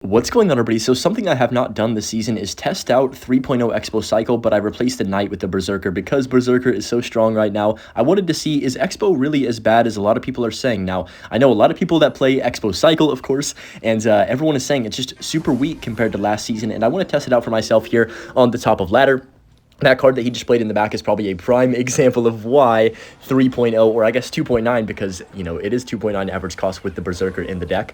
What's going on, everybody? So something I have not done this season is test out 3.0 Xbow cycle, but I replaced the Knight with the Berserker because Berserker is so strong right now. I wanted to see, is Xbow really as bad as a lot of people are saying? Now, I know a lot of people that play Xbow cycle, of course, and everyone is saying it's just super weak compared to last season, and I want to test it out for myself here on the top of ladder. That card that he displayed in the back is probably a prime example of why 3.0, or I guess 2.9, because, you know, it is 2.9 average cost with the Berserker in the deck.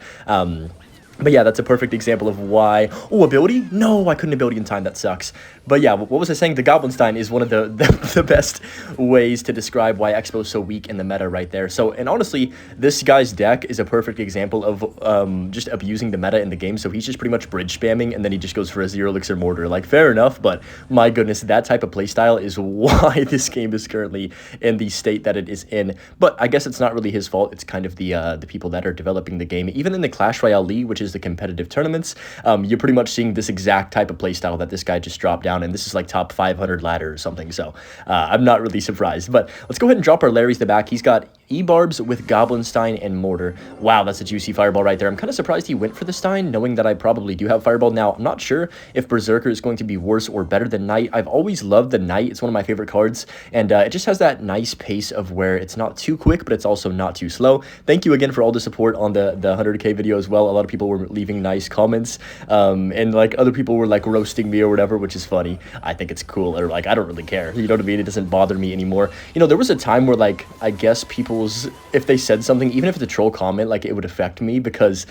But yeah, that's a perfect example of why... Oh, ability? No, I couldn't ability in time. That sucks. But yeah, what was I saying? The Goblinstein is one of the best ways to describe why Xbow is so weak in the meta right there. So, and honestly, this guy's deck is a perfect example of just abusing the meta in the game. So he's just pretty much bridge spamming, and then he just goes for a Zero Elixir Mortar. Like, fair enough, but my goodness, that type of playstyle is why this game is currently in the state that it is in. But I guess it's not really his fault. It's kind of the people that are developing the game. Even in the Clash Royale League, which is the competitive tournaments, you're pretty much seeing this exact type of playstyle that this guy just dropped down, and this is like top 500 ladder or something, so I'm not really surprised. But let's go ahead and drop our Larry's the back. He's got E-Barbs with Goblinstein and Mortar. Wow, that's a juicy Fireball right there. I'm kind of surprised he went for the Stein, knowing that I probably do have Fireball. Now, I'm not sure if Berserker is going to be worse or better than Knight. I've always loved the Knight. It's one of my favorite cards, and it just has that nice pace of where it's not too quick, but it's also not too slow. Thank you again for all the support on the 100K video as well. A lot of people were leaving nice comments, and like other people were like roasting me or whatever, which is funny. I think it's cool, or like, I don't really care. You know what I mean? It doesn't bother me anymore. You know, there was a time where like, I guess people's, if they said something, even if it's a troll comment, like it would affect me because,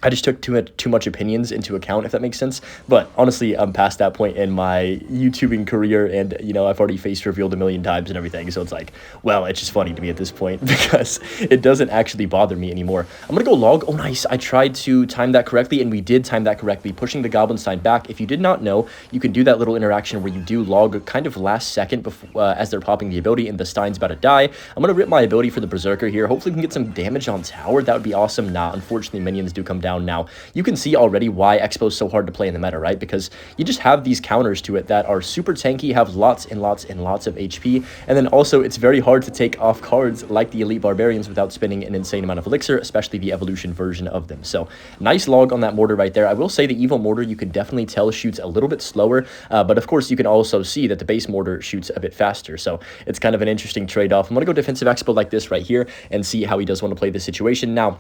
I just took too much opinions into account, if that makes sense. But honestly, I'm past that point in my YouTubing career, and, you know, I've already face revealed a million times and everything. So it's like, well, it's just funny to me at this point because it doesn't actually bother me anymore. I'm going to go log. Oh, nice. I tried to time that correctly, and we did time that correctly, pushing the Goblinstein back. If you did not know, you can do that little interaction where you do log kind of last second before, as they're popping the ability, and the Stein's about to die. I'm going to rip my ability for the Berserker here. Hopefully we can get some damage on tower. That would be awesome. Nah, unfortunately, minions do come down. Now, you can see already why Xbow is so hard to play in the meta, right? Because you just have these counters to it that are super tanky, have lots and lots and lots of HP, and then also it's very hard to take off cards like the Elite Barbarians without spending an insane amount of elixir, especially the evolution version of them. So, nice log on that mortar right there. I will say the Evil Mortar, you can definitely tell, shoots a little bit slower, but of course you can also see that the base mortar shoots a bit faster, so it's kind of an interesting trade-off. I'm going to go defensive Xbow like this right here and see how he does want to play this situation. Now,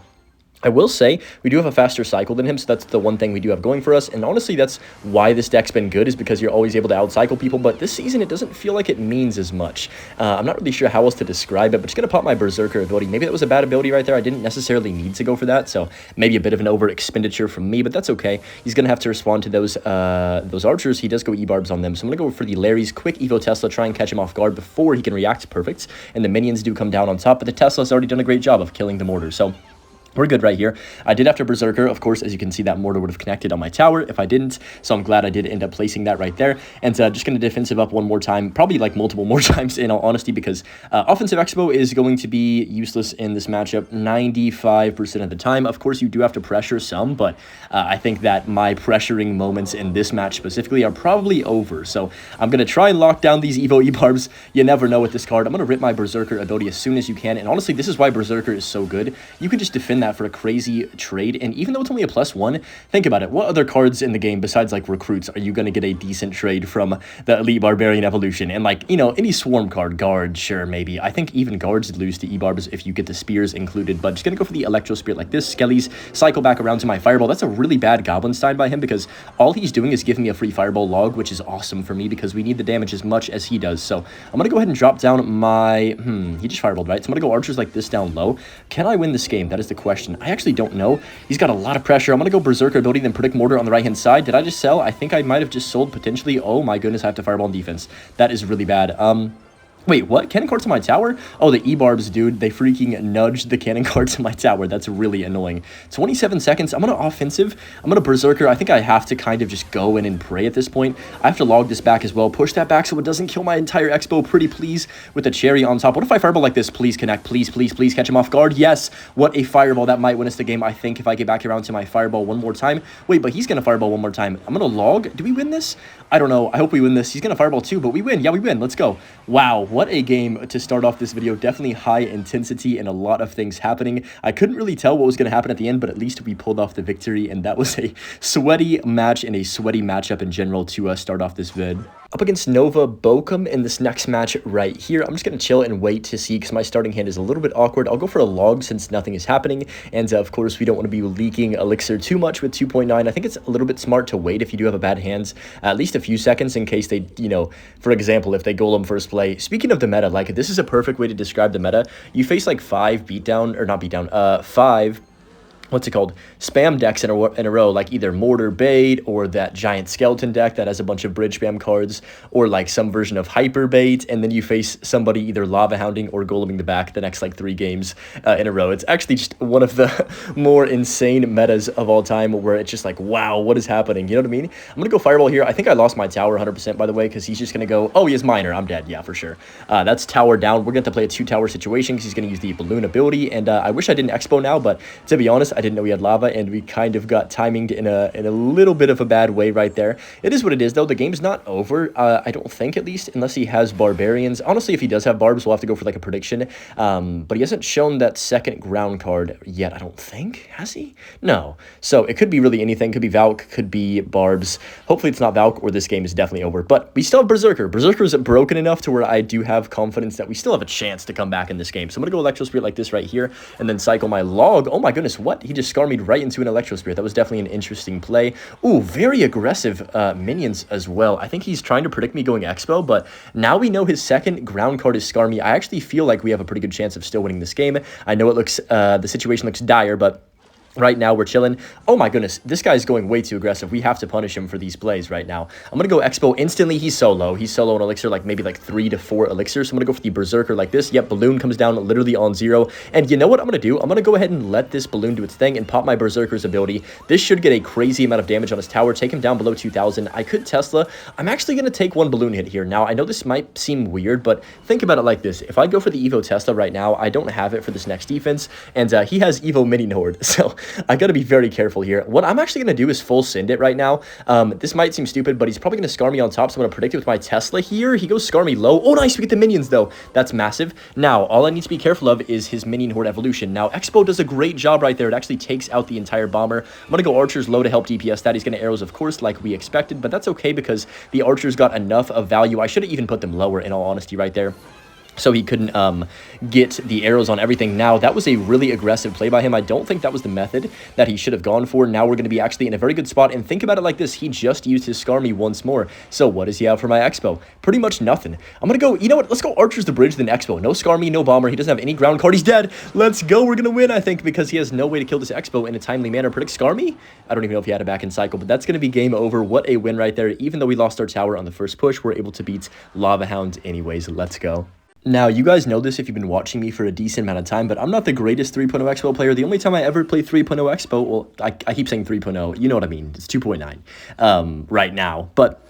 I will say, we do have a faster cycle than him, so that's the one thing we do have going for us, and honestly, that's why this deck's been good, is because you're always able to outcycle people, but this season, it doesn't feel like it means as much. I'm not really sure how else to describe it, but just going to pop my Berserker ability. Maybe that was a bad ability right there. I didn't necessarily need to go for that, so maybe a bit of an over-expenditure from me, but that's okay. He's going to have to respond to those archers. He does go E-Barbs on them, so I'm going to go for the Larry's quick Evo Tesla, try and catch him off guard before he can react. Perfect, and the minions do come down on top, but the Tesla's already done a great job of killing the mortar, so we're good right here. I did after Berserker. Of course, as you can see, that mortar would have connected on my tower if I didn't. So I'm glad I did end up placing that right there. And just going to defensive up one more time. Probably like multiple more times in all honesty, because offensive Xbow is going to be useless in this matchup 95% of the time. Of course, you do have to pressure some, but I think that my pressuring moments in this match specifically are probably over. So I'm going to try and lock down these Evo E-Barbs. You never know with this card. I'm going to rip my Berserker ability as soon as you can. And honestly, this is why Berserker is so good. You can just defend that for a crazy trade, and even though it's only a +1, think about it. What other cards in the game besides like recruits are you going to get a decent trade from the Elite Barbarian evolution? And like, you know, any swarm card, guard, sure, maybe. I think even guards lose to E-Barbs if you get the spears included, but just going to go for the Electro Spirit like this. Skellies, cycle back around to my Fireball. That's a really bad Goblinstein by him, because all he's doing is giving me a free Fireball log, which is awesome for me because we need the damage as much as he does. So I'm going to go ahead and drop down my, he just Fireballed, right? So I'm going to go archers like this down low. Can I win this game? That is the question. I actually don't know. He's got a lot of pressure. I'm going to go Berserker ability, then Predict Mortar on the right-hand side. Did I just sell? I think I might have just sold potentially. Oh my goodness, I have to Fireball in defense. That is really bad. Wait, what? Cannon cards on my tower? Oh, the E-Barbs, dude. They freaking nudged the cannon cards on my tower. That's really annoying. 27 seconds. I'm going to offensive. I'm going to Berserker. I think I have to kind of just go in and pray at this point. I have to log this back as well. Push that back so it doesn't kill my entire Xbow. Pretty please with a cherry on top. What if I Fireball like this? Please connect. Please, please, please catch him off guard. Yes. What a Fireball. That might win us the game, I think, if I get back around to my Fireball one more time. Wait, but he's going to Fireball one more time. I'm going to log. Do we win this? I don't know. I hope we win this. He's going to Fireball too, but we win. Yeah, we win. Let's go. Wow. what a game to start off this video. Definitely high intensity and a lot of things happening. I couldn't really tell what was going to happen at the end, but at least we pulled off the victory, and that was a sweaty match and a sweaty matchup in general to start off this vid. Up against Nova Bochum in this next match right here. I'm just going to chill and wait to see because my starting hand is a little bit awkward. I'll go for a log since nothing is happening. And of course, we don't want to be leaking elixir too much with 2.9. I think it's a little bit smart to wait if you do have a bad hands, at least a few seconds in case they, for example, if they golem first play. Speaking of the meta, like this is a perfect way to describe the meta. You face like five what's it called, spam decks in a row, like either Mortar Bait or that giant skeleton deck that has a bunch of bridge spam cards, or like some version of Hyper Bait, and then you face somebody either Lava Hounding or Goleming the back the next like 3 games in a row. It's actually just one of the more insane metas of all time where it's just like, wow, what is happening? You know what I mean? I'm going to go Fireball here. I think I lost my tower 100% by the way, because he's just going to go, oh, he has Miner. I'm dead. Yeah, for sure. That's tower down. We're going to play a 2-tower situation because he's going to use the balloon ability, and I wish I didn't Xbow now, but to be honest, I didn't know he had lava, and we kind of got timinged in a little bit of a bad way right there. It is what it is, though. The game's not over, I don't think, at least, unless he has barbarians. Honestly, if he does have barbs, we'll have to go for like a prediction, but he hasn't shown that second ground card yet, I don't think. Has he? No. So it could be really anything. Could be Valk, could be barbs. Hopefully it's not Valk, or this game is definitely over, but we still have Berserker. Berserker is broken enough to where I do have confidence that we still have a chance to come back in this game. So I'm gonna go Electro Spirit like this right here, and then cycle my log. Oh my goodness, what? He just scarred me right into an Electro Spirit. That was definitely an interesting play. Ooh, very aggressive minions as well. I think he's trying to predict me going Xbow, but now we know his second ground card is Skarmy. I actually feel like we have a pretty good chance of still winning this game. I know it looks, the situation looks dire, but right now, we're chilling. Oh my goodness, this guy's going way too aggressive. We have to punish him for these plays right now. I'm going to go Xbow instantly. He's so low. He's so low on elixir, like maybe like 3 to 4 elixirs. So I'm going to go for the Berserker like this. Yep, balloon comes down literally on 0. And you know what I'm going to do? I'm going to go ahead and let this balloon do its thing and pop my Berserker's ability. This should get a crazy amount of damage on his tower, take him down below 2,000. I could Tesla. I'm actually going to take 1 balloon hit here. Now, I know this might seem weird, but think about it like this. If I go for the Evo Tesla right now, I don't have it for this next defense, and he has Evo Mini Nord. So I got to be very careful here. What I'm actually going to do is full send it right now. This might seem stupid, but he's probably going to scar me on top, so I'm going to predict it with my Tesla here. He goes scar me low. Oh, nice. We get the minions, though. That's massive. Now, all I need to be careful of is his minion horde evolution. Now, Xbow does a great job right there. It actually takes out the entire bomber. I'm going to go Archers low to help DPS that. He's going to arrows, of course, like we expected, but that's okay because the Archers got enough of value. I should have even put them lower, in all honesty, right there, so he couldn't get the arrows on everything. Now, that was a really aggressive play by him. I don't think that was the method that he should have gone for. Now we're going to be actually in a very good spot, and think about it like this. He just used his Skarmy once more. So what does he have for my Xbow? Pretty much nothing. I'm going to go, you know what? Let's go Archers the Bridge, then Xbow. No Skarmy, no Bomber. He doesn't have any ground card. He's dead. Let's go. We're going to win, I think, because he has no way to kill this Xbow in a timely manner. Predict Skarmy? I don't even know if he had it back in cycle, but that's going to be game over. What a win right there. Even though we lost our tower on the first push, we're able to beat Lava Hound anyways. Let's go. Now, you guys know this if you've been watching me for a decent amount of time, but I'm not the greatest 3.0 Expo player. The only time I ever played 3.0 Expo, well, I keep saying 3.0, you know what I mean, it's 2.9 right now, but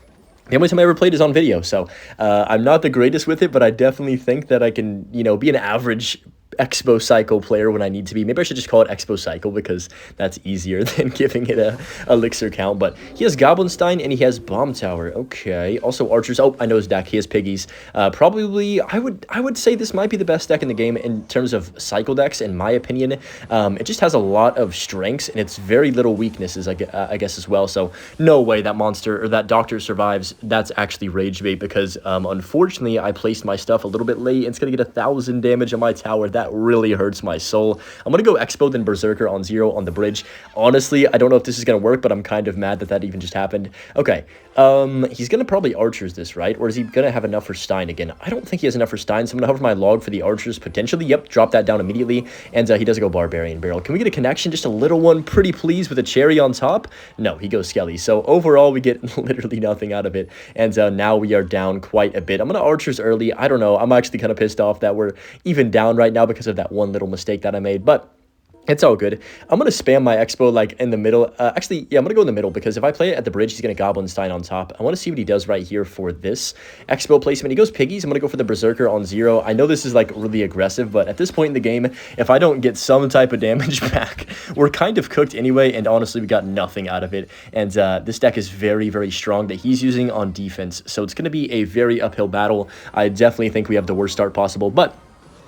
the only time I ever played is on video, so I'm not the greatest with it, but I definitely think that I can, be an average Xbow Cycle player when I need to be. Maybe I should just call it Xbow Cycle because that's easier than giving it a elixir count. But he has Goblinstein and he has Bomb Tower. Okay. Also Archers. Oh, I know his deck. He has Piggies. Probably, I would say this might be the best deck in the game in terms of cycle decks, in my opinion. It just has a lot of strengths and it's very little weaknesses, I guess, as well. So no way that monster or that doctor survives. That's actually Rage Bait because unfortunately I placed my stuff a little bit late. It's going to get 1,000 damage on my tower. That really hurts my soul. I'm going to go Xbow then Berserker on 0 on the bridge. Honestly, I don't know if this is going to work, but I'm kind of mad that even just happened. Okay, he's going to probably Archers this, right? Or is he going to have enough for Stein again? I don't think he has enough for Stein, so I'm going to hover my log for the Archers potentially. Yep, drop that down immediately, and he does go Barbarian Barrel. Can we get a connection? Just a little one, pretty please, with a cherry on top? No, he goes Skelly. So overall, we get literally nothing out of it, and now we are down quite a bit. I'm going to Archers early. I don't know. I'm actually kind of pissed off that we're even down right now because of that one little mistake that I made, but It's all good. I'm going to spam my Xbow, like, in the middle. Actually, yeah, I'm going to go in the middle because if I play it at the bridge, he's going to Goblin Stein on top. I want to see what he does right here for this Xbow placement. He goes Piggies. I'm going to go for the Berserker on 0. I know this is, like, really aggressive, but at this point in the game, if I don't get some type of damage back, we're kind of cooked anyway, and honestly, we got nothing out of it. And this deck is very, very strong that he's using on defense, so it's going to be a very uphill battle. I definitely think we have the worst start possible, but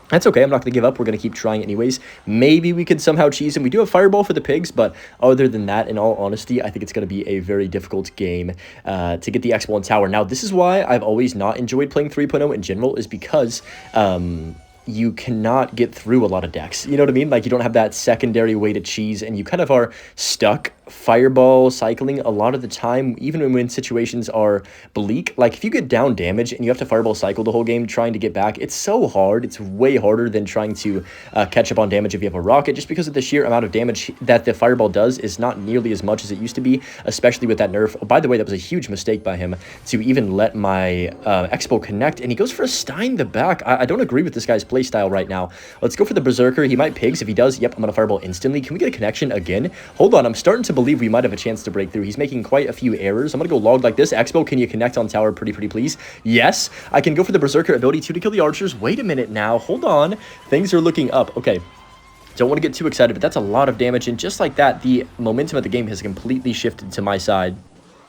that's okay. I'm not going to give up. We're going to keep trying anyways. Maybe we could somehow cheese him. We do have Fireball for the pigs, but other than that, in all honesty, I think it's going to be a very difficult game to get the X1 tower. Now, this is why I've always not enjoyed playing 3.0 in general, is because you cannot get through a lot of decks. You know what I mean? Like, you don't have that secondary way to cheese, and you kind of are stuck fireball cycling a lot of the time, even when situations are bleak. Like, if you get down damage and you have to fireball cycle the whole game trying to get back, it's so hard. It's way harder than trying to catch up on damage if you have a rocket, just because of the sheer amount of damage that the fireball does is not nearly as much as it used to be, especially with that nerf. Oh, by the way, that was a huge mistake by him to even let my Xbow connect, and he goes for a Stein the back. I don't agree with this guy's play style right now. Let's go for the Berserker. He might pigs. If he does, yep, I'm gonna fireball instantly. Can we get a connection again? Hold on, I'm starting to believe we might have a chance to break through. He's making quite a few errors. I'm gonna go log like this. Xbow, can you connect on tower pretty please? Yes, I can go for the Berserker ability to kill the archers. Wait a minute now, hold on, things are looking up. Okay, don't want to get too excited, but that's a lot of damage, and just like that, the momentum of the game has completely shifted to my side.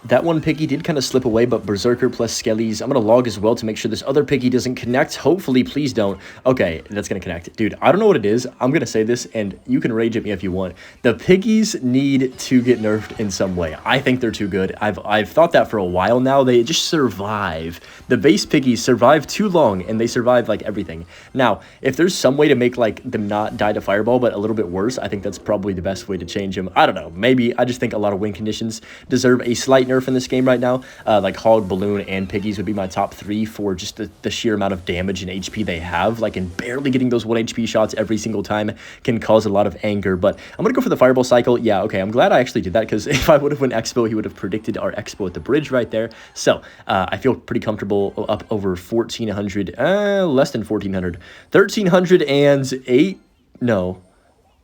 That one piggy did kind of slip away, but Berserker plus Skellies. I'm going to log as well to make sure this other piggy doesn't connect. Hopefully, please don't. Okay, that's going to connect. Dude, I don't know what it is. I'm going to say this, and you can rage at me if you want. The piggies need to get nerfed in some way. I think they're too good. I've thought that for a while now. They just survive. The base piggies survive too long, and they survive, like, everything. Now, if there's some way to make, like, them not die to Fireball, but a little bit worse, I think that's probably the best way to change them. I don't know. Maybe. I just think a lot of win conditions deserve a slight nerf in this game right now. Like Hog, Balloon, and Piggies would be my top 3 for just the sheer amount of damage and HP they have. Like, and barely getting those 1 HP shots every single time can cause a lot of anger. But I'm going to go for the Fireball cycle. Yeah, okay, I'm glad I actually did that, because if I would have went Xbow, he would have predicted our Xbow at the bridge right there. So, I feel pretty comfortable up over 1,400, less than 1,400. 1,308? No.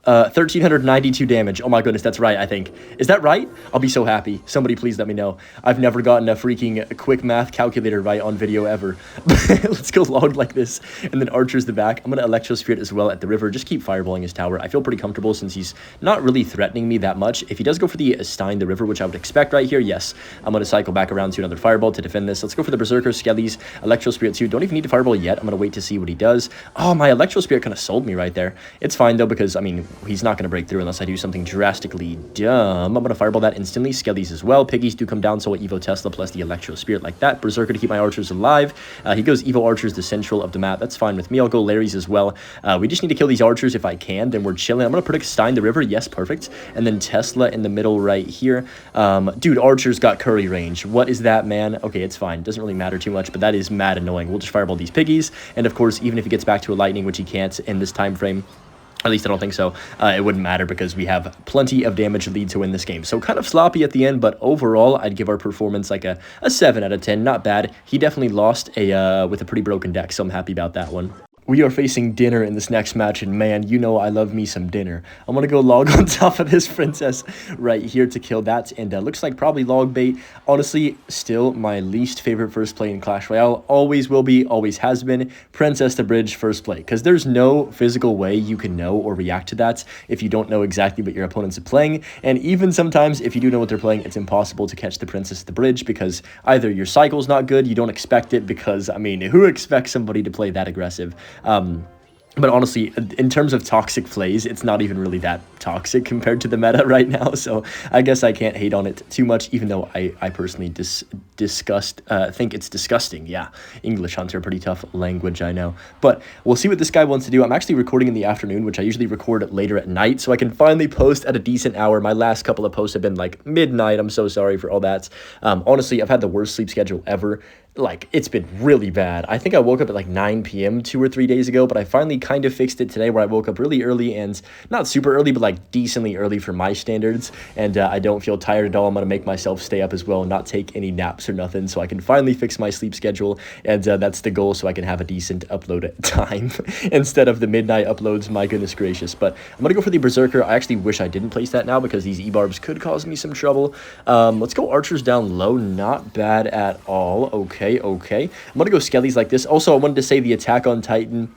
1,392 damage. Oh my goodness, that's right, I think. Is that right? I'll be so happy. Somebody please let me know. I've never gotten a freaking quick math calculator right on video ever. Let's go log like this. And then Archer's the back. I'm going to Electro Spirit as well at the river. Just keep fireballing his tower. I feel pretty comfortable since he's not really threatening me that much. If he does go for the Stein the river, which I would expect right here, yes. I'm going to cycle back around to another fireball to defend this. Let's go for the Berserker, Skellies, Electro Spirit 2. Don't even need to fireball yet. I'm going to wait to see what he does. Oh, my Electro Spirit kind of sold me right there. It's fine though, because, I mean, he's not going to break through unless I do something drastically dumb. I'm going to fireball that instantly. Skellies as well. Piggies do come down, so Evo Tesla plus the Electro Spirit like that. Berserker to keep my archers alive. He goes Evo Archers the central of the map. That's fine with me. I'll go Larry's as well. We just need to kill these archers if I can. Then we're chilling. I'm going to predict Stein the river. Yes, perfect. And then Tesla in the middle right here. Dude, archers got curry range. What is that, man? Okay, it's fine. Doesn't really matter too much, but that is mad annoying. We'll just fireball these piggies. And of course, even if he gets back to a lightning, which he can't in this time frame, at least I don't think so, it wouldn't matter because we have plenty of damage lead to win this game. So kind of sloppy at the end, but overall, I'd give our performance like a 7 out of 10. Not bad. He definitely lost with a pretty broken deck, so I'm happy about that one. We are facing dinner in this next match, and man, you know I love me some dinner. I'm going to go log on top of this princess right here to kill that, and looks like probably log bait. Honestly, still my least favorite first play in Clash Royale. Always will be, always has been. Princess to bridge first play, because there's no physical way you can know or react to that if you don't know exactly what your opponents are playing, and even sometimes if you do know what they're playing, it's impossible to catch the princess at the bridge, because either your cycle's not good, you don't expect it, because, I mean, who expects somebody to play that aggressive? But honestly, in terms of toxic plays, it's not even really that toxic compared to the meta right now. So I guess I can't hate on it too much, even though I personally think it's disgusting. Yeah, English Hunter, pretty tough language, I know. But we'll see what this guy wants to do. I'm actually recording in the afternoon, which I usually record later at night, so I can finally post at a decent hour. My last couple of posts have been like midnight. I'm so sorry for all that. Honestly, I've had the worst sleep schedule ever. like, it's been really bad. I think I woke up at like 9 p.m. 2 or 3 days ago, but I finally kind of fixed it today where I woke up really early, and not super early, but like decently early for my standards, and I don't feel tired at all. I'm going to make myself stay up as well, not take any naps or nothing, so I can finally fix my sleep schedule, and that's the goal, so I can have a decent upload time instead of the midnight uploads. My goodness gracious. But I'm going to go for the Berserker. I actually wish I didn't place that now because these E-barbs could cause me some trouble. Let's go archers down low. Not bad at all. Okay. I'm gonna go skellies like this. Also, I wanted to say the Attack on Titan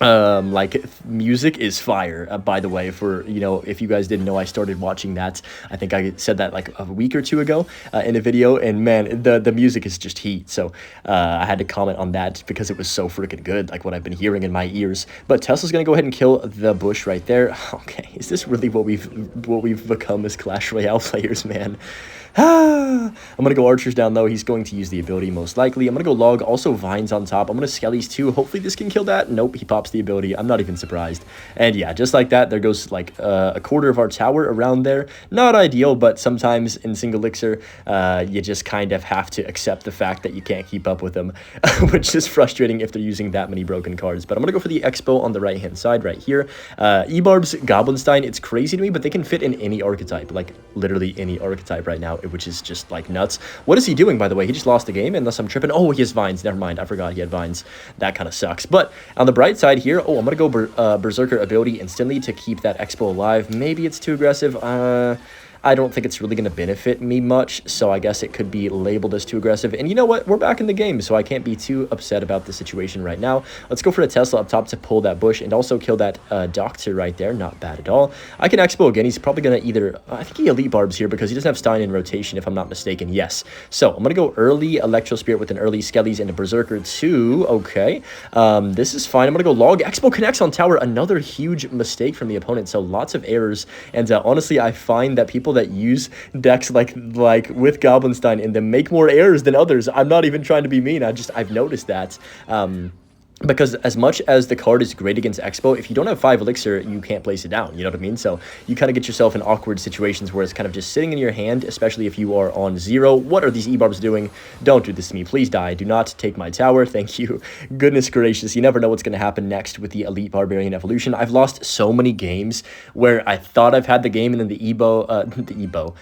like music is fire, by the way, for, you know, if you guys didn't know, I started watching that. I think I said that like a week or two ago in a video, and man, the music is just heat. So I had to comment on that because it was so freaking good, like what I've been hearing in my ears. But Tesla's gonna go ahead and kill the bush right there. Okay, is this really what we've become as Clash Royale players, man? I'm gonna go archers down low. He's going to use the ability most likely. I'm gonna go log, also vines on top. I'm gonna skellies too. Hopefully this can kill that. Nope, he pops the ability. I'm not even surprised. And yeah, just like that, there goes like a quarter of our tower around there. Not ideal, but sometimes in single elixir, you just kind of have to accept the fact that you can't keep up with them, which is frustrating if they're using that many broken cards. But I'm gonna go for the Xbow on the right hand side right here. E-barbs, Goblinstein, it's crazy to me, but they can fit in any archetype, like literally any archetype right now, which is just like nuts. What is he doing, by the way? He just lost the game, unless I'm tripping. Oh, he has vines. Never mind. I forgot he had vines. That kind of sucks. But on the bright side here, oh, I'm going to go Berserker ability instantly to keep that Xbow alive. Maybe it's too aggressive. I don't think it's really going to benefit me much, so I guess it could be labeled as too aggressive. And you know what? We're back in the game, so I can't be too upset about the situation right now. Let's go for a Tesla up top to pull that bush and also kill that doctor right there. Not bad at all. I can Expo again. He's probably going to either... I think he elite barbs here because he doesn't have Stein in rotation, if I'm not mistaken. Yes. So I'm going to go early Electro Spirit with an early Skellies and a Berserker too. Okay. This is fine. I'm going to go log. Expo connects on tower. Another huge mistake from the opponent, so lots of errors. And honestly, I find that people that use decks like with Goblinstein in them make more errors than others. I'm not even trying to be mean. I've noticed that. Because as much as the card is great against Expo, if you don't have 5 elixir, you can't place it down, you know what I mean? So you kind of get yourself in awkward situations where it's kind of just sitting in your hand, especially if you are on 0. What are these E-barbs doing? Don't do this to me. Please die. Do not take my tower. Thank you. Goodness gracious. You never know what's going to happen next with the Elite Barbarian Evolution. I've lost so many games where I thought I've had the game, and then the Evo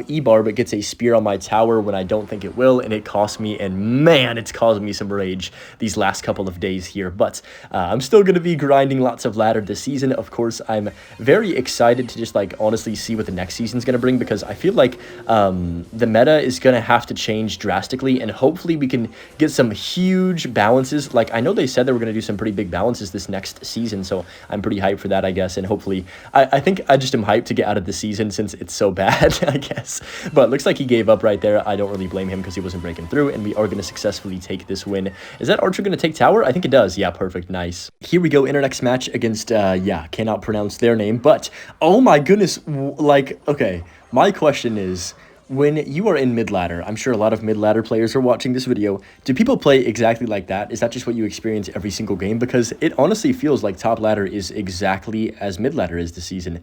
E-barb gets a spear on my tower when I don't think it will, and it cost me, and man, it's caused me some rage these last couple of days here. But I'm still going to be grinding lots of ladder this season. Of course, I'm very excited to just like honestly see what the next season's going to bring, because I feel like the meta is going to have to change drastically, and hopefully we can get some huge balances. Like, I know they said they were going to do some pretty big balances this next season, so I'm pretty hyped for that, I guess. And hopefully, I think I just am hyped to get out of the season since it's so bad, I guess. But looks like he gave up right there. I don't really blame him because he wasn't breaking through, and we are going to successfully take this win. Is that archer going to take tower? I think it does. Yeah, perfect. Nice. Here we go in our next match against, yeah, cannot pronounce their name, but oh my goodness, like, okay, my question is, when you are in mid-ladder, I'm sure a lot of mid-ladder players are watching this video, do people play exactly like that? Is that just what you experience every single game? Because it honestly feels like top ladder is exactly as mid-ladder is this season.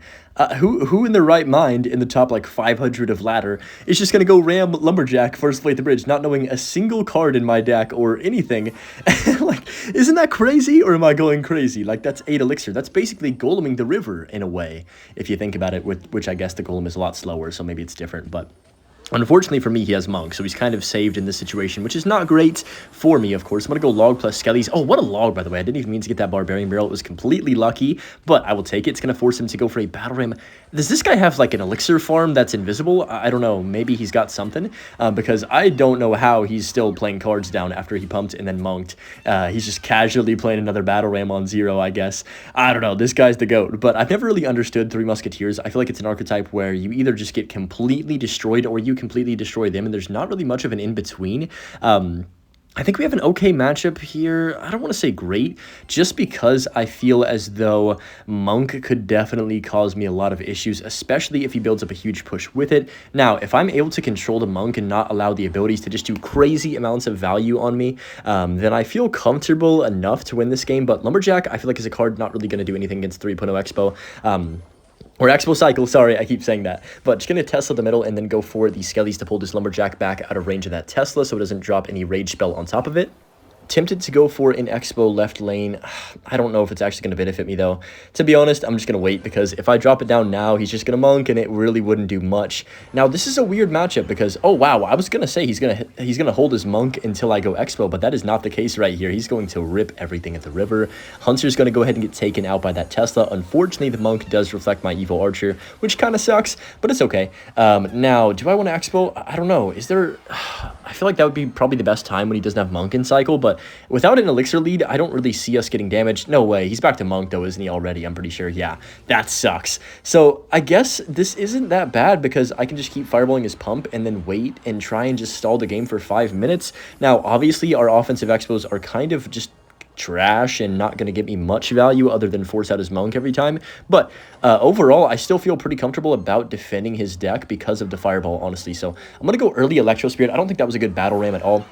Who in their right mind in the top like 500 of ladder is just going to go ram Lumberjack first play at the bridge, not knowing a single card in my deck or anything? Like, isn't that crazy, or am I going crazy? Like, that's 8 elixir. That's basically goleming the river in a way, if you think about it, which I guess the golem is a lot slower, so maybe it's different, but... Unfortunately for me, he has Monk, so he's kind of saved in this situation, which is not great for me, of course. I'm going to go log plus Skellies. Oh, what a log, by the way. I didn't even mean to get that Barbarian Barrel. It was completely lucky, but I will take it. It's going to force him to go for a Battle Ram. Does this guy have, like, an elixir farm that's invisible? I don't know. Maybe he's got something, because I don't know how he's still playing cards down after he pumped and then monked. He's just casually playing another Battle Ram on 0, I guess. I don't know. This guy's the GOAT, but I've never really understood 3 Musketeers. I feel like it's an archetype where you either just get completely destroyed or you completely destroy them, and there's not really much of an in-between. I think we have an okay matchup here. I don't want to say great, just because I feel as though Monk could definitely cause me a lot of issues, especially if he builds up a huge push with it. Now, if I'm able to control the Monk and not allow the abilities to just do crazy amounts of value on me, then I feel comfortable enough to win this game. But Lumberjack, I feel like, is a card not really going to do anything against 3.0 Expo. Or Expo Cycle, sorry, I keep saying that. But just going to Tesla the middle and then go for the Skellies to pull this Lumberjack back out of range of that Tesla so it doesn't drop any rage spell on top of it. Tempted to go for an Expo left lane. I don't know if it's actually going to benefit me, though. To be honest, I'm just going to wait, because if I drop it down now, he's just going to monk, and it really wouldn't do much. Now, this is a weird matchup because, oh, wow, I was going to say he's going to hold his monk until I go Expo, but that is not the case right here. He's going to rip everything at the river. Hunter's going to go ahead and get taken out by that Tesla. Unfortunately, the monk does reflect my Evo Archer, which kind of sucks, but it's okay. Now, do I want to Expo? I don't know. Is there... I feel like that would be probably the best time when he doesn't have monk in cycle, but without an elixir lead, I don't really see us getting damaged. No way. He's back to monk, though, isn't he, already? I'm pretty sure. Yeah, that sucks. So I guess this isn't that bad because I can just keep fireballing his pump and then wait and try and just stall the game for 5 minutes. Now, obviously, our offensive expos are kind of just trash and not going to give me much value other than force out his monk every time, but overall I still feel pretty comfortable about defending his deck because of the fireball, honestly. So I'm going to go early Electro Spirit. I don't think that was a good battle ram at all.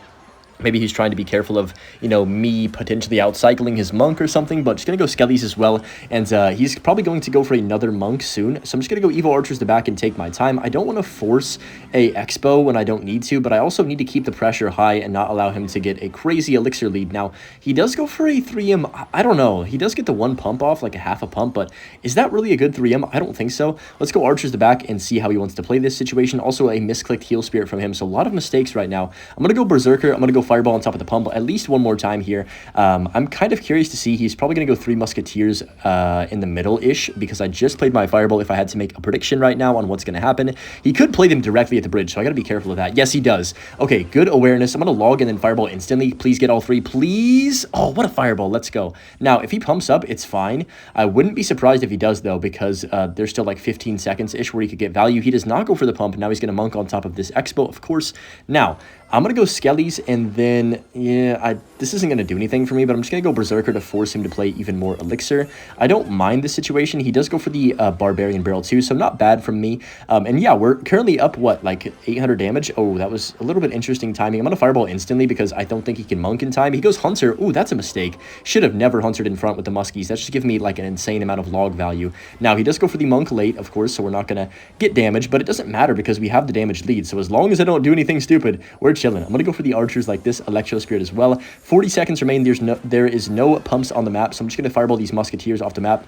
Maybe he's trying to be careful of, you know, me potentially outcycling his monk or something, but just going to go Skellies as well, and he's probably going to go for another monk soon, so I'm just going to go Evo Archers to back and take my time. I don't want to force a Expo when I don't need to, but I also need to keep the pressure high and not allow him to get a crazy elixir lead. Now, he does go for a 3M, I don't know, he does get the one pump off, like a half a pump, but is that really a good 3M? I don't think so. Let's go Archers to back and see how he wants to play this situation. Also, a misclicked Heal Spirit from him, so a lot of mistakes right now. I'm going to go Berserker, I'm going to go Fireball on top of the pump at least one more time here. I'm kind of curious to see. He's probably going to go 3 Musketeers in the middle-ish because I just played my Fireball. If I had to make a prediction right now on what's going to happen, he could play them directly at the bridge, so I got to be careful of that. Yes, he does. Okay, good awareness. I'm going to log and then Fireball instantly. Please get all 3, please. Oh, what a Fireball. Let's go. Now, if he pumps up, it's fine. I wouldn't be surprised if he does, though, because there's still like 15 seconds-ish where he could get value. He does not go for the pump. Now he's going to monk on top of this Expo, of course. Now, I'm going to go Skellies, and then, yeah, this isn't going to do anything for me, but I'm just going to go Berserker to force him to play even more Elixir. I don't mind this situation. He does go for the Barbarian Barrel too, so not bad from me. And yeah, we're currently up, what, like 800 damage? Oh, that was a little bit interesting timing. I'm going to Fireball instantly because I don't think he can monk in time. He goes Hunter. Ooh, that's a mistake. Should have never Huntered in front with the Muskies. That's just giving me like an insane amount of log value. Now, he does go for the Monk late, of course, so we're not going to get damage, but it doesn't matter because we have the damage lead. So as long as I don't do anything stupid, we're chilling. I'm going to go for the Archers like this Electro Spirit as well. 40 seconds remain. There is no pumps on the map, so I'm just going to Fireball these Musketeers off the map,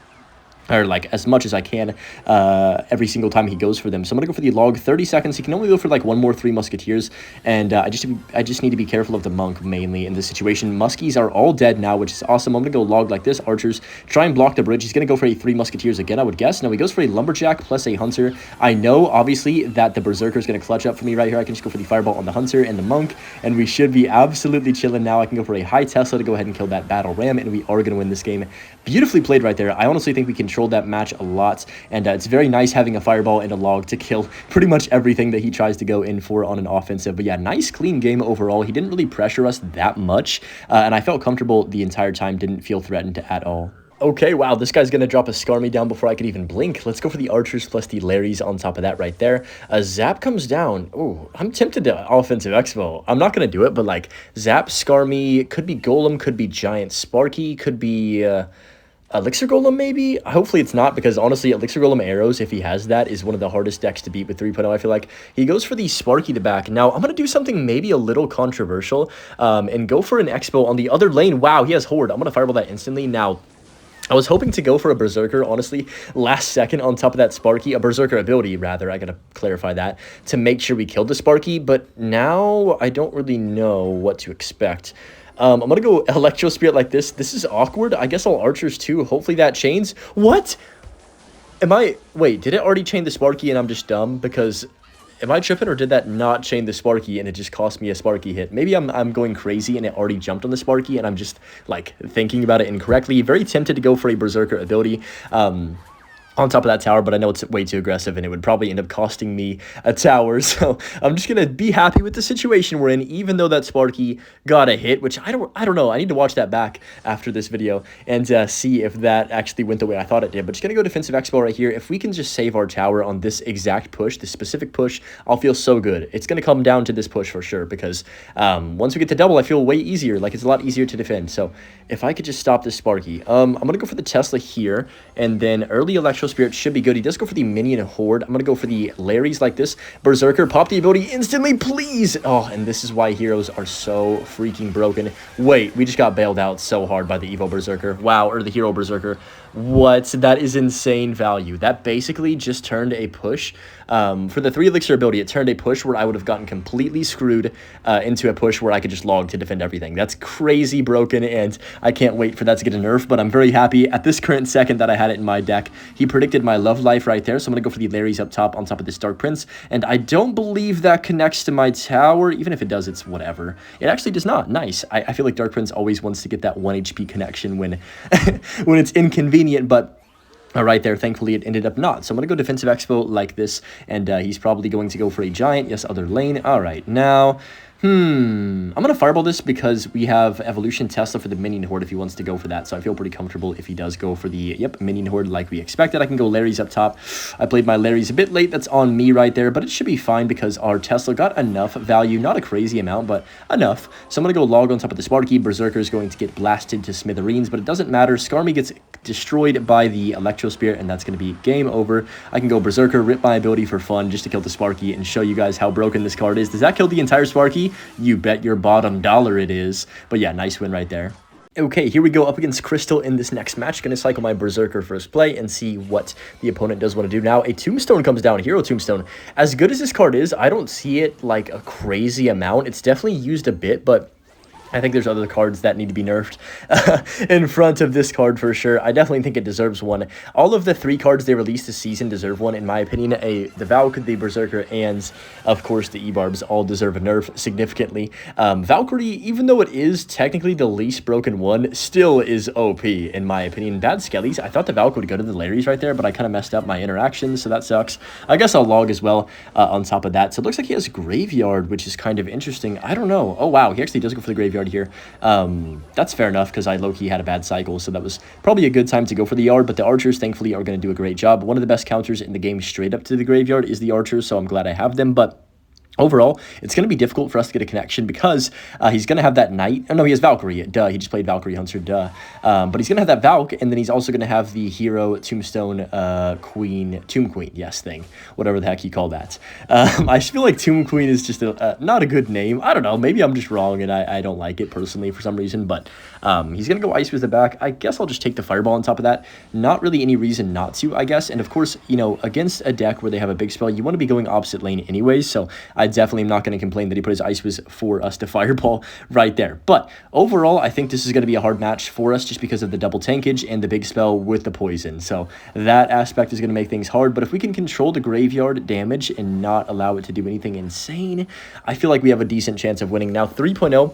or like as much as I can every single time he goes for them. So I'm gonna go for the log. 30 seconds. He can only go for like 1 more 3 Musketeers, and I just need to be careful of the monk mainly in this situation. Muskies are all dead now, which is awesome. I'm gonna go log like this. Archers try and block the bridge. He's gonna go for a 3 Musketeers again, I would guess. No, he goes for a Lumberjack plus a Hunter. I know obviously that the Berserker is gonna clutch up for me right here. I can just go for the Fireball on the Hunter and the monk, and we should be absolutely chilling now. I can go for a high Tesla to go ahead and kill that battle ram, and we are gonna win this game. Beautifully played right there. I honestly think we controlled that match a lot, and it's very nice having a Fireball and a log to kill pretty much everything that he tries to go in for on an offensive. But yeah, nice clean game overall. He didn't really pressure us that much, and I felt comfortable the entire time, didn't feel threatened at all. Okay, wow, this guy's going to drop a Skarmy down before I could even blink. Let's go for the Archers plus the Larrys on top of that right there. Zap comes down. Oh, I'm tempted to offensive Expo. I'm not going to do it, but like Zap, Skarmy, could be Golem, could be Giant Sparky, could be Elixir Golem maybe? Hopefully it's not, because honestly Elixir Golem arrows, if he has that, is one of the hardest decks to beat with 3.0. I feel like he goes for the Sparky the back. Now I'm going to do something maybe a little controversial and go for an Expo on the other lane. Wow, he has Horde. I'm going to Fireball that instantly. Now, I was hoping to go for a Berserker, honestly, last second on top of that Sparky, a Berserker ability, rather, I gotta clarify that, to make sure we killed the Sparky, but now I don't really know what to expect. I'm gonna go Electro Spirit like this. This is awkward. I guess all Archers too. Hopefully that chains. What? Wait, did it already chain the Sparky and I'm just dumb? Because... am I tripping, or did that not chain the Sparky and it just cost me a Sparky hit? Maybe I'm going crazy and it already jumped on the Sparky and I'm just, like, thinking about it incorrectly. Very tempted to go for a Berserker ability on top of that tower, but I know it's way too aggressive and it would probably end up costing me a tower. So I'm just gonna be happy with the situation we're in, even though that Sparky got a hit, which I don't know. I need to watch that back after this video and see if that actually went the way I thought it did. But just gonna go defensive Expo right here. If we can just save our tower on this exact push, this specific push, I'll feel so good. It's gonna come down to this push for sure, because once we get to double, I feel way easier. Like, it's a lot easier to defend. So if I could just stop this Sparky, I'm gonna go for the Tesla here, and then early Electro Electro Spirit should be good. He does go for the Minion Horde. I'm going to go for the Larrys like this. Berserker, pop the ability instantly, please. Oh, and this is why heroes are so freaking broken. Wait, we just got bailed out so hard by the Evo Berserker. Wow, or the Hero Berserker. What? That is insane value. That basically just turned a push. For the 3 Elixir ability, it turned a push where I would have gotten completely screwed into a push where I could just log to defend everything. That's crazy broken, and I can't wait for that to get a nerf, but I'm very happy at this current second that I had it in my deck. He predicted my love life right there, so I'm going to go for the Larrys up top on top of this Dark Prince, and I don't believe that connects to my tower. Even if it does, it's whatever. It actually does not. Nice. I feel like Dark Prince always wants to get that 1 HP connection when, when it's inconvenient, but right there, thankfully, it ended up not. So I'm going to go defensive Xbow like this, and he's probably going to go for a giant. Yes, other lane. All right, now... I'm going to fireball this because we have Evolution Tesla for the Minion Horde if he wants to go for that. So I feel pretty comfortable if he does go for the, yep, Minion Horde like we expected. I can go Larry's up top. I played my Larry's a bit late. That's on me right there, but it should be fine because our Tesla got enough value. Not a crazy amount, but enough. So I'm going to go log on top of the Sparky. Berserker is going to get blasted to smithereens, but it doesn't matter. Skarmy gets destroyed by the Electro Spirit, and that's going to be game over. I can go Berserker, rip my ability for fun just to kill the Sparky and show you guys how broken this card is. Does that kill the entire Sparky? You bet your bottom dollar it is. But yeah, nice win right there. Okay, here we go up against Crystal in this next match. Going to cycle my Berserker first play and see what the opponent does want to do. Now, a Tombstone comes down, Hero Tombstone. As good as this card is, I don't see it like a crazy amount. It's definitely used a bit, but I think there's other cards that need to be nerfed in front of this card for sure. I definitely think it deserves one. All of the 3 cards they released this season deserve one, in my opinion. The Valk, the Berserker, and of course the E-Barbs all deserve a nerf significantly. Valkyrie, even though it is technically the least broken one, still is OP in my opinion. Bad Skellies. I thought the Valk would go to the Larrys right there, but I kind of messed up my interactions, so that sucks. I guess I'll log as well on top of that. So it looks like he has Graveyard, which is kind of interesting. I don't know. Oh wow, he actually does go for the Graveyard here. That's fair enough because I low-key had a bad cycle, so that was probably a good time to go for the yard, but the archers thankfully are going to do a great job. One of the best counters in the game straight up to the graveyard is the archers, so I'm glad I have them, but overall, it's going to be difficult for us to get a connection because he's going to have that knight. Oh, no, he has Valkyrie. Duh, he just played Valkyrie Hunter. Duh. But he's going to have that Valk, and then he's also going to have the Hero Tombstone Tomb Queen, yes, thing. Whatever the heck you call that. I feel like Tomb Queen is just not a good name. I don't know. Maybe I'm just wrong, and I don't like it personally for some reason, but he's going to go Ice with the back. I guess I'll just take the Fireball on top of that. Not really any reason not to, I guess. And, of course, you know, against a deck where they have a big spell, you want to be going opposite lane anyways, so I definitely am not going to complain that he put his Ice Whiz for us to Fireball right there. But overall, I think this is going to be a hard match for us just because of the double tankage and the big spell with the poison. So that aspect is going to make things hard. But if we can control the graveyard damage and not allow it to do anything insane, I feel like we have a decent chance of winning. Now, 3.0...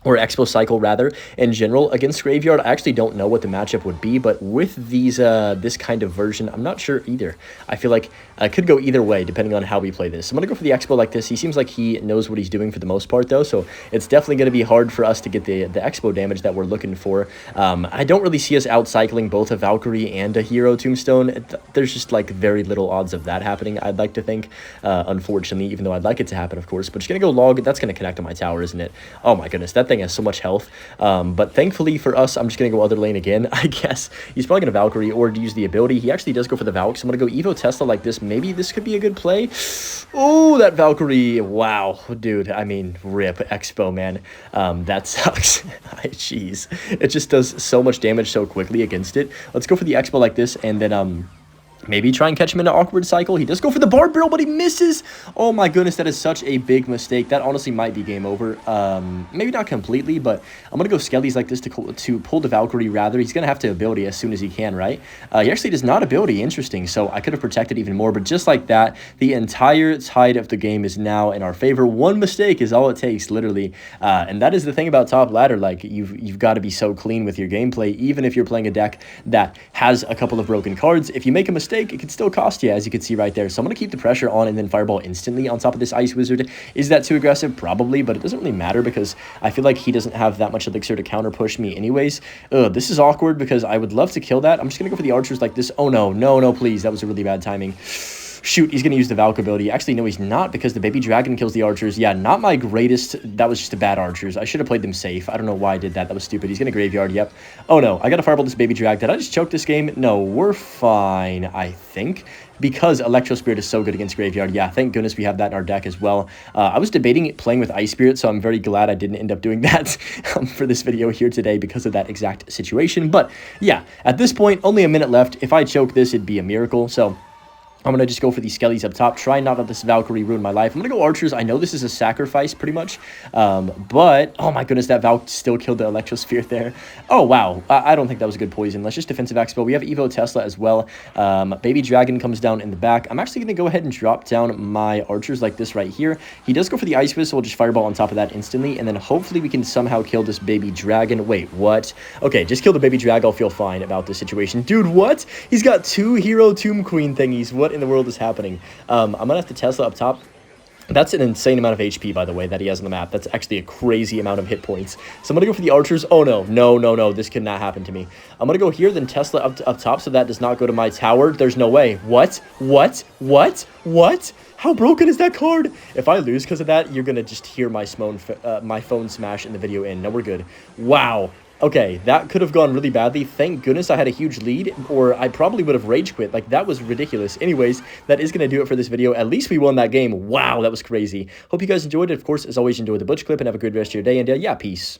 or Expo Cycle, rather, in general, against Graveyard, I actually don't know what the matchup would be, but with these this kind of version, I'm not sure either. I feel like I could go either way, depending on how we play this. I'm going to go for the Expo like this. He seems like he knows what he's doing for the most part, though, so it's definitely going to be hard for us to get the Expo damage that we're looking for. I don't really see us out-cycling both a Valkyrie and a Hero Tombstone. There's just, like, very little odds of that happening, I'd like to think, unfortunately, even though I'd like it to happen, of course. But just going to go log. That's going to connect to my tower, isn't it? Oh, my goodness, that thing has so much health, but thankfully for us, I'm just gonna go other lane again. I guess he's probably gonna Valkyrie or use the ability. He actually does go for the Valk, so I'm gonna go Evo Tesla like this. Maybe this could be a good play. Oh, that Valkyrie, wow, dude, I mean, rip Expo, man. That sucks. Jeez, it just does so much damage so quickly against it. Let's go for the Expo like this, and then maybe try and catch him in an awkward cycle. He does go for the Barb Barrel, but he misses. Oh my goodness, that is such a big mistake. That honestly might be game over. Maybe not completely, but I'm going to go Skellies like this to pull the Valkyrie, rather. He's going to have to ability as soon as he can, right? He actually does not ability. Interesting. So I could have protected even more, but just like that, the entire tide of the game is now in our favor. One mistake is all it takes, literally. And that is the thing about top ladder. Like, you've got to be so clean with your gameplay, even if you're playing a deck that has a couple of broken cards. If you make a mistake, it could still cost you, as you can see right there. So I'm going to keep the pressure on and then Fireball instantly on top of this Ice Wizard. Is that too aggressive? Probably, but it doesn't really matter because I feel like he doesn't have that much elixir to counter push me anyways. This is awkward because I would love to kill that. I'm just going to go for the archers like this. Oh no, no, no, please. That was a really bad timing. Shoot, he's going to use the Valk ability. Actually, no, he's not, because the baby dragon kills the archers. Yeah, not my greatest. That was just a bad archers. I should have played them safe. I don't know why I did that. That was stupid. He's going to graveyard. Yep. Oh, no. I got to fireball this baby drag. Did I just choke this game? No, we're fine, I think, because Electro Spirit is so good against graveyard. Yeah, thank goodness we have that in our deck as well. I was debating playing with Ice Spirit, so I'm very glad I didn't end up doing that for this video here today because of that exact situation. But yeah, at this point, only a minute left. If I choke this, it'd be a miracle. So I'm going to just go for these skellies up top. Try not to let this Valkyrie ruin my life. I'm going to go archers. I know this is a sacrifice pretty much. But, oh my goodness, that Valk still killed the Electrosphere there. Oh, wow. I don't think that was a good poison. Let's just defensive Xbow. We have Evo Tesla as well. Baby Dragon comes down in the back. I'm actually going to go ahead and drop down my archers like this right here. He does go for the Ice Fist, so we'll just fireball on top of that instantly. And then hopefully we can somehow kill this Baby Dragon. Wait, what? Okay, just kill the Baby Drag. I'll feel fine about this situation. Dude, what? He's got 2 Hero Tomb Queen thingies. What in the world is happening? I'm gonna have to Tesla up top. That's an insane amount of HP, by the way, that he has on the map. That's actually a crazy amount of hit points. So I'm going to go for the archers. Oh, no. No, no, no. This could not happen to me. I'm going to go here, then Tesla up top, so that does not go to my tower. There's no way. What? What? What? What? How broken is that card? If I lose because of that, you're going to just hear my phone smash in the video in. No, we're good. Wow. Okay, that could have gone really badly. Thank goodness I had a huge lead, or I probably would have rage quit. Like, that was ridiculous. Anyways, that is going to do it for this video. At least we won that game. Wow, that was crazy. Hope you guys enjoyed it. Of course, as always, enjoy the Butch clip and have a good rest of your day. And yeah, peace.